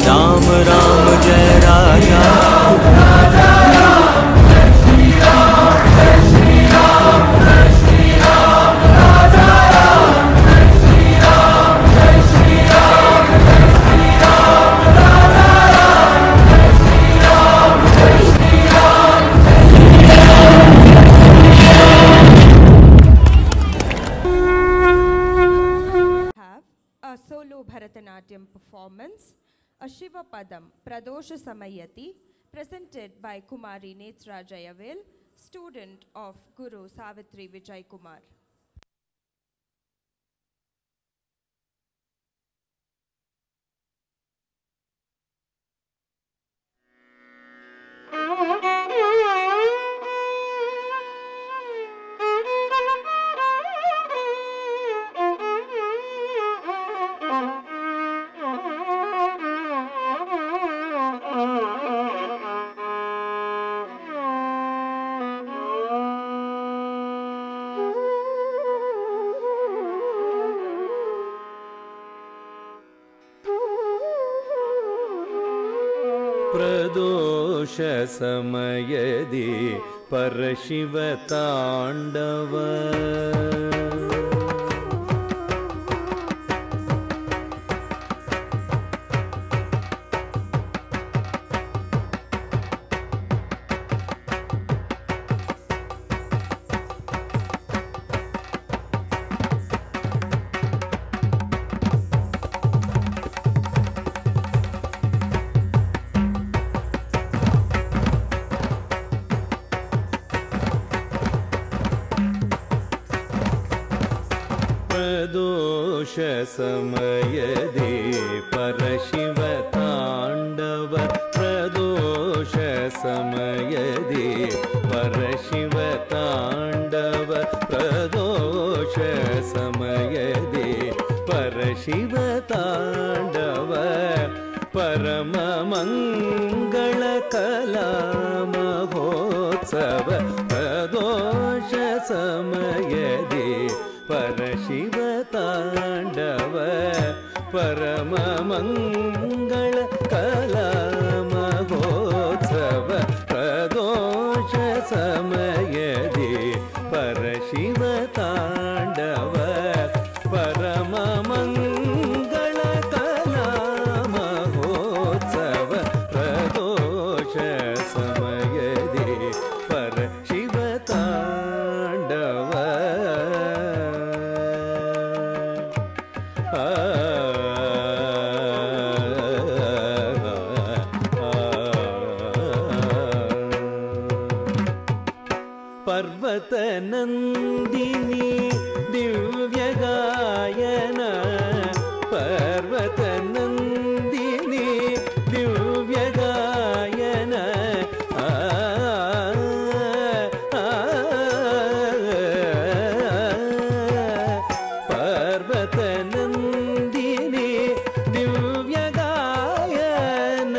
राम राम जय राजा Bharatanatyam performance, a Shiva Padam Pradosha Samayati, presented by Kumari Netra Jayavel, student of Guru Savitri Vijay Kumar. प्रदोष समयदि परशिव तांडव समयदि परशिव तांडव प्रदोष समयदि परशिव तांडव प्रदोष समयदि परशिव तांडव परम मंगल कला महोत्सव प्रदोष समयदि परशिव तांडव परम मंगल कला महोत्सव प्रदोष समयदि परशिव तांडव परम मंगल कला महोत्सव प्रदोष समयदि परशिव तांडव पर्वत नंदिनी दिव्य गायन पर्वत नंदिनी दिव्य गायन पर्वत नंदिनी दिव्य गायन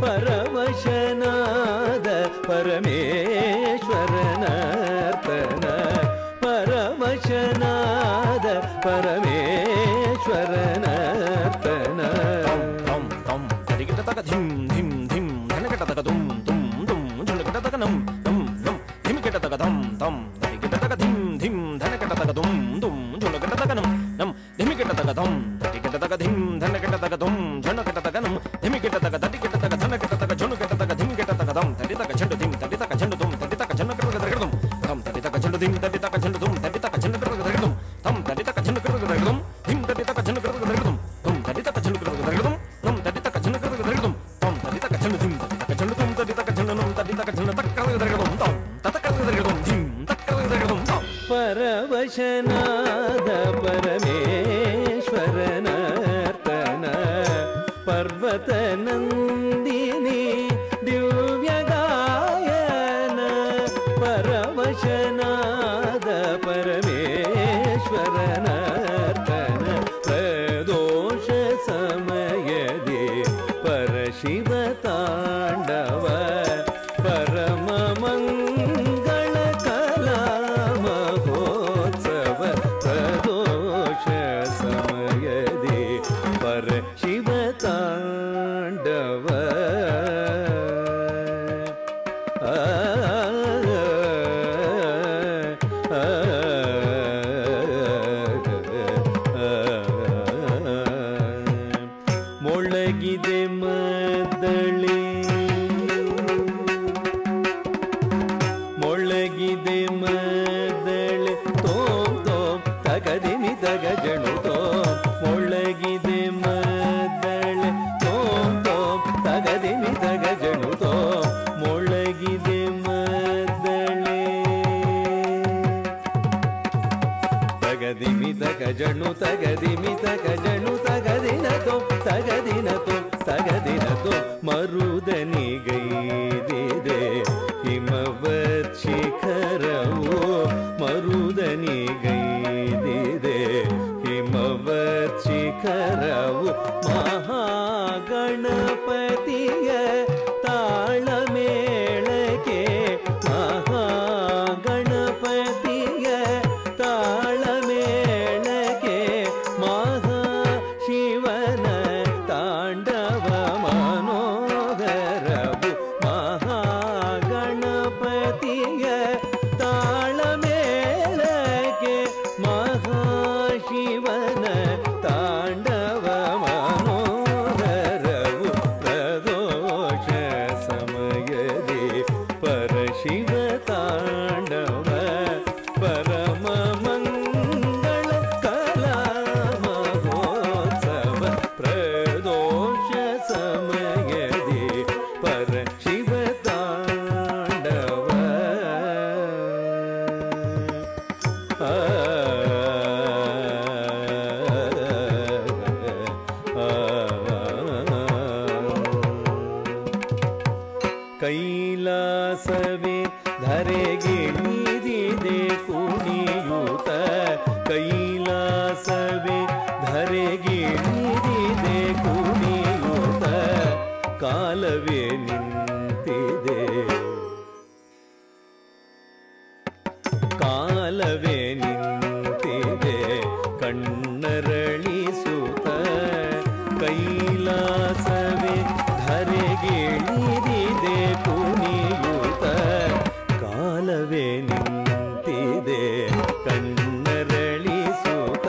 परवशनाद परमेश्वर नर्तन परवशनाद परमेश्वर नर्तन तम तम तरिकिट तक धिम धिम धिम धनकट तक दुम दुम दुम झुनकट तक नम नम नम धिमकट तक धम तम तरिकिट तक धिम धिम धनकट तक दुम दुम झुनकट तक नम नम धिमकट तक धम तरिकिट तक धिम धनकट तक दुम झुनकट तक नम धिमकट तक तरिकिट तक धनकट तक झुनकट तक धिमकट तक धम तरि तक झंड धिम तरि तक झंड दुम तरि तक झनकट तक धम धम तरि तक झंड धिम तरि तक झंड दुम तरि तक झनकट तक धम धम तरि तक झनकट तक धम धिम तरि तक झनकट तक धम धम तरि तक झनकट तक धम नम तरि तक झनकट तक धम तम तरि तक झंड धिम तरि तक झंड दुम तरि तक झंड नम तरि तक झंड तक तक धम तम तक तक धम धिम तक तक धम परवशनाद परमेश्वर नर्तन पर्वत नंदिनी दिव्य गायन परवशनाद परमेश्वर नर्तन ಜಣು ತಗದಿಮಿ ತಗ ಜಣು ತಗದಿನತೋ ತಗದಿನತೋ ತಗದಿನತೋ ಮರುದನಿಗೈದಿದೆ ಹಿಮವತ್ ಶಿಖರವು ಮರುದನಿಗೈದಿದೆ ಹಿಮವತ್ ಶಿಖರವು ಮಹಾಗಣಪತಿಯ ತಾಳಮೇಳಕ್ಕೆ ಮಹಾಗಣಪತಿಯ ತಾಳಮೇಳಕ್ಕೆ ಮಹಾಶಿವನ ತಾಂಡವ ಮನೋಹರವು ಮಹಾಗಣಪತಿಯ ತಾಳಮೇಳಕ್ಕೆ ಮಹಾಶಿವನ ತಾಂಡವ ಮನೋಹರವು ಪ್ರದೋಷ ಸಮಯದಿ ಪರಶಿವ ತಾಂಡವ ಪರಮ ಮಂಗಳ ಕಲಾ ಮಹೋತ್ಸವ ಪ್ರದೋಷ ಸಮಯದಿ ಪರಶಿವ ತಾಂಡವ ಕೈಲಾಸವೇ ಧರೆಗಿಳಿದಿದೆ ಕುಣಿಯೂತ ಕೈಲಾಸವೇ ಧರೆಗಿಳಿದಿದೆ ಕುಣಿಯೂತ ಕಾಲವೇ ನಿಂತಿದೆ ಕಾಲವೇ ನಿಂತಿದೆ ಕಣ್ಣರಳಿಸುತ್ತ ಕೈಲಾಸವೇ ಧರೆಗಿಳಿದಿದೆ ಕುಣಿಯೂತ ಕಾಲವೇ ನಿಂತಿದೆ ಕಣ್ಣರಳಿಸುತ್ತ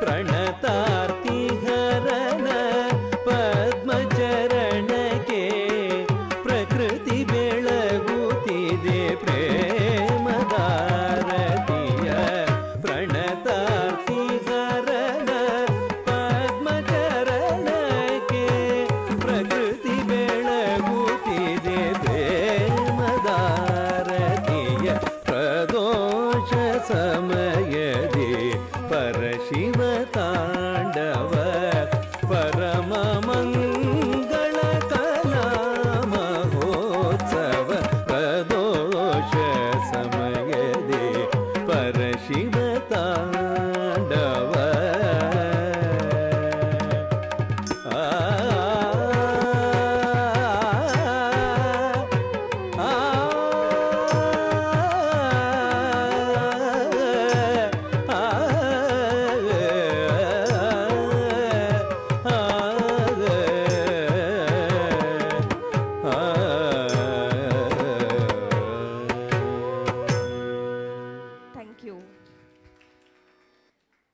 ಪ್ರಣತಾರ್ತಿ ಹರನ ಪದ್ಮಚರಣಕ್ಕೆ ಪ್ರಕೃತಿ ಬೆಳಗುತ್ತಿದೆ ಪ್ರೇಮದಾರತಿಯ ಪ್ರಣತಾರ್ತಿ ಹರನ ಪದ್ಮಚರಣಕ್ಕೆ ಪ್ರಕೃತಿ ಬೆಳಗುತ್ತಿದೆ ಪ್ರೇಮದಾರತಿಯ ಪ್ರದೋಷ ಸಮಯದಿ ಪರಶಿವ ತಾಂಡವ ಪರಮ ಮಂಗಳ ಕಲಾ ಮಹೋತ್ಸವ ಪ್ರದೋಷ ಸಮಯದಿ ಪರಶಿವ ತಾಂಡವ Thank you.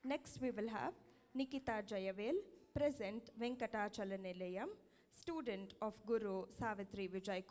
Next we will have Nikita Jayavel, present Venkatachala Nilayam, student of Guru Savitri Vijay Kumar.